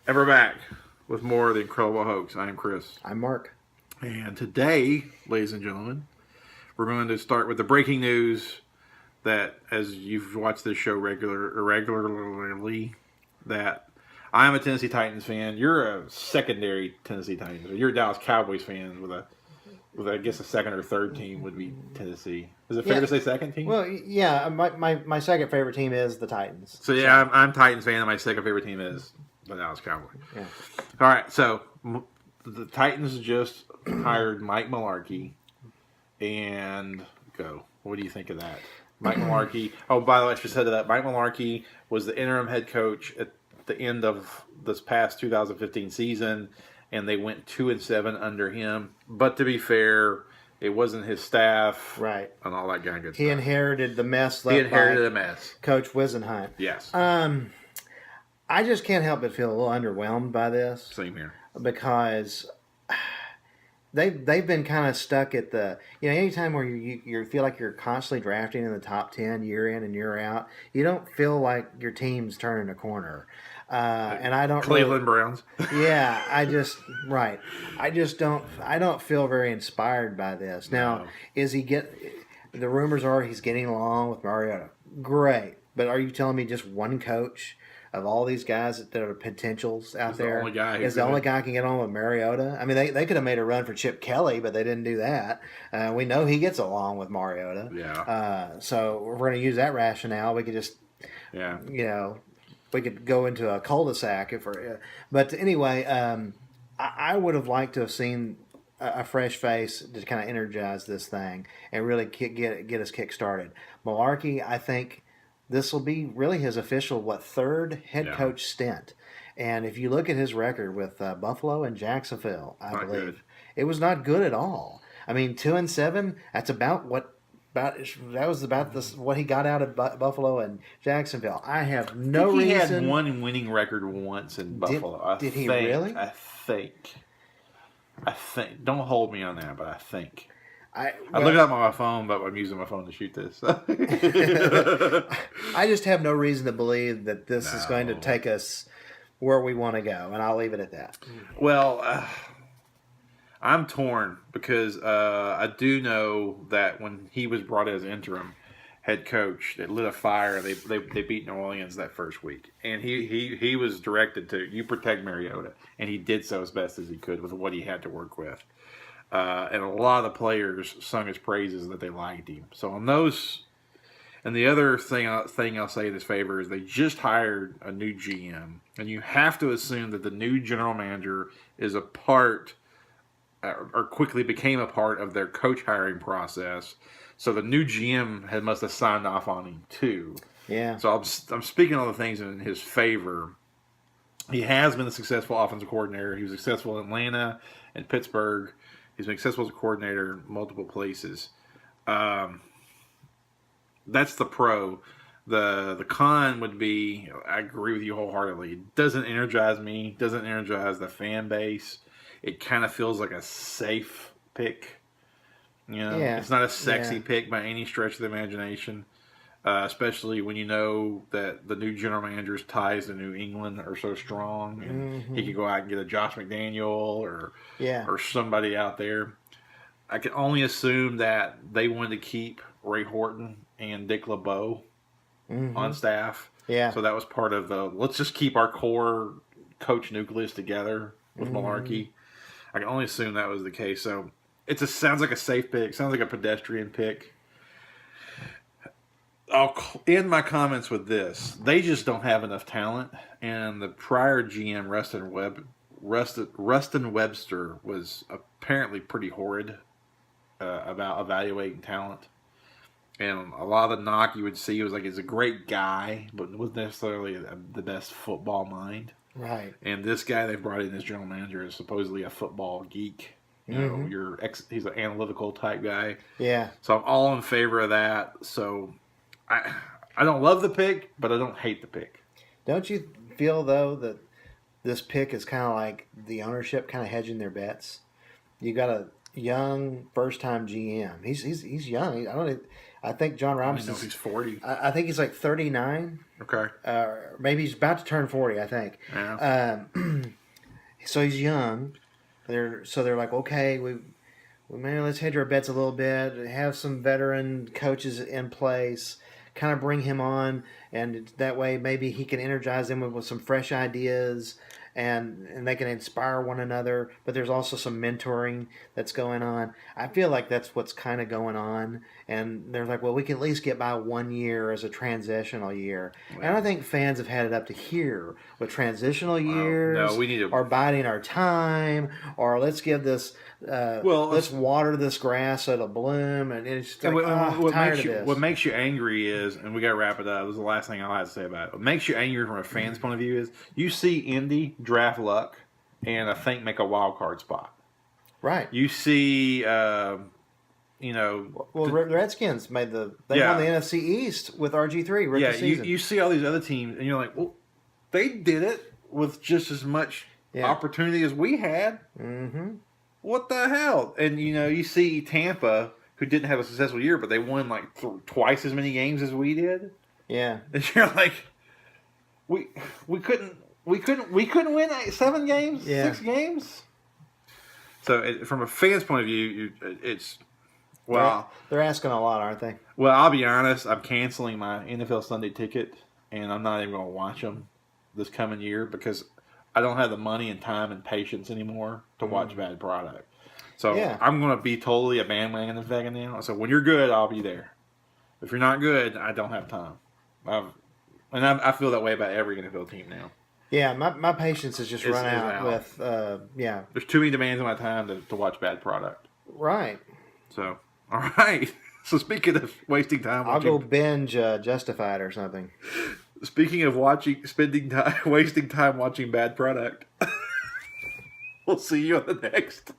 And we're back with more of the Incredible Hoax. I am Chris. I'm Mark. And today, ladies and gentlemen, we're going to start with the breaking news that, as you've watched this show regularly, that I'm a Tennessee Titans fan. You're a secondary Tennessee Titans fan. You're a Dallas Cowboys fan with I guess a second or third team would be Tennessee. Is it fair to say second team? Well, yeah, my second favorite team is the Titans. So yeah, I'm Titans fan, and my second favorite team is the Dallas Cowboys. Yeah. All right, so the Titans just hired Mike Mularkey, and go. What do you think of that? Mike Mularkey. Oh, by the way, I should say that Mike Mularkey was the interim head coach at the end of this past 2015 season, and they went 2-7 under him. But to be fair, it wasn't his staff, right, and all that kind of good stuff. He inherited the mess. He inherited the mess. Coach Wisenhunt. Yes. I just can't help but feel a little underwhelmed by this. Same here. Because they've been kind of stuck at the, anytime where you feel like you're constantly drafting in the top 10 year in and year out, you don't feel like your team's turning a corner. And I don't Cleveland Browns. Yeah, I don't feel very inspired by this. Now, the rumors are he's getting along with Mariota. Great. But are you telling me just one coach of all these guys that are potentials out there is the only guy who can get on with Mariota? I mean, they could have made a run for Chip Kelly, but they didn't do that. We know he gets along with Mariota. Yeah. So we're going to use that rationale. We could just, we could go into a cul-de-sac but anyway, I would have liked to have seen a fresh face to kind of energize this thing and really get us kick-started. Mularkey, I think this will be really his official, third head coach stint. And if you look at his record with Buffalo and Jacksonville, I believe, it was not good at all. I mean, 2-7, that's about what he got out of Buffalo and Jacksonville. I have no reason. He had one winning record once in Buffalo. Did he really? I think. Don't hold me on that, but I think. I looked it up on my phone, but I'm using my phone to shoot this. I just have no reason to believe that this is going to take us where we want to go, and I'll leave it at that. Well, I'm torn because I do know that when he was brought as interim head coach, it lit a fire. They beat New Orleans that first week, and he was directed to protect Mariota, and he did so as best as he could with what he had to work with. And a lot of the players sung his praises that they liked him. So on those, and the other thing I'll say in his favor is they just hired a new GM, and you have to assume that the new general manager is a part, or quickly became a part of their coach hiring process. So the new GM must have signed off on him too. Yeah. So I'm speaking all the things in his favor. He has been a successful offensive coordinator. He was successful in Atlanta and Pittsburgh. He's been successful as a coordinator in multiple places. That's the pro. The con would be, I agree with you wholeheartedly. It doesn't energize me. Doesn't energize the fan base. It kind of feels like a safe pick. It's not a sexy pick by any stretch of the imagination. Especially when you know that the new general manager's ties to New England are so strong, and he could go out and get a Josh McDaniel or somebody out there. I can only assume that they wanted to keep Ray Horton and Dick LeBeau on staff. Yeah. So that was part of let's just keep our core coach nucleus together with Mularkey. I can only assume that was the case. So sounds like a safe pick. Sounds like a pedestrian pick. I'll end my comments with this. They just don't have enough talent, and the prior GM, Rustin Webster, was apparently pretty horrid about evaluating talent. And a lot of the knock you would see was like, he's a great guy, but wasn't necessarily the best football mind. Right. And this guy they brought in as general manager is supposedly a football geek. He's an analytical type guy. Yeah. So I'm all in favor of that. So I don't love the pick, but I don't hate the pick. Don't you feel, though, that this pick is kind of like the ownership kind of hedging their bets? You got a young first-time GM. He's young. I think John Robinson. He's 40. I think he's like 39. Okay. Maybe he's about to turn 40. I think. Yeah. so he's young. They're like, okay, maybe let's hedge our bets a little bit, have some veteran coaches in place, kind of bring him on, and that way maybe he can energize them with some fresh ideas, and they can inspire one another. But there's also some mentoring that's going on. I feel like that's what's kind of going on, and they're like, well, we can at least get by 1 year as a transitional year. And I think fans have had it up to here with transitional years, no, we need to, or biding our time, or let's give this. Let's water this grass so it'll bloom, and it's like, tired of this. What makes you angry is, and we got to wrap it up. This is the last thing I'll have to say about it. What makes you angry from a fan's point of view is you see Indy draft Luck, and I think make a wild card spot. Right. You see, the Redskins won the NFC East with RG3 rookie season. You see all these other teams, and you're like, well, they did it with just as much opportunity as we had. Mm-hmm. What the hell? And you see Tampa, who didn't have a successful year, but they won like twice as many games as we did. Yeah, and you're like, we couldn't win 7 games, 6 games. So from a fan's point of view, it's they're asking a lot, aren't they? Well, I'll be honest. I'm canceling my NFL Sunday ticket, and I'm not even going to watch them this coming year because I don't have the money and time and patience anymore to watch bad product. So I'm going to be totally a bandwagon vegan now. So when you're good, I'll be there. If you're not good, I don't have time. I feel that way about every NFL team now. Yeah, my patience has just run out with, There's too many demands on my time to watch bad product. Right. So, all right. So speaking of wasting time, I'll go binge Justified or something. Speaking of wasting time watching bad product, we'll see you on the next.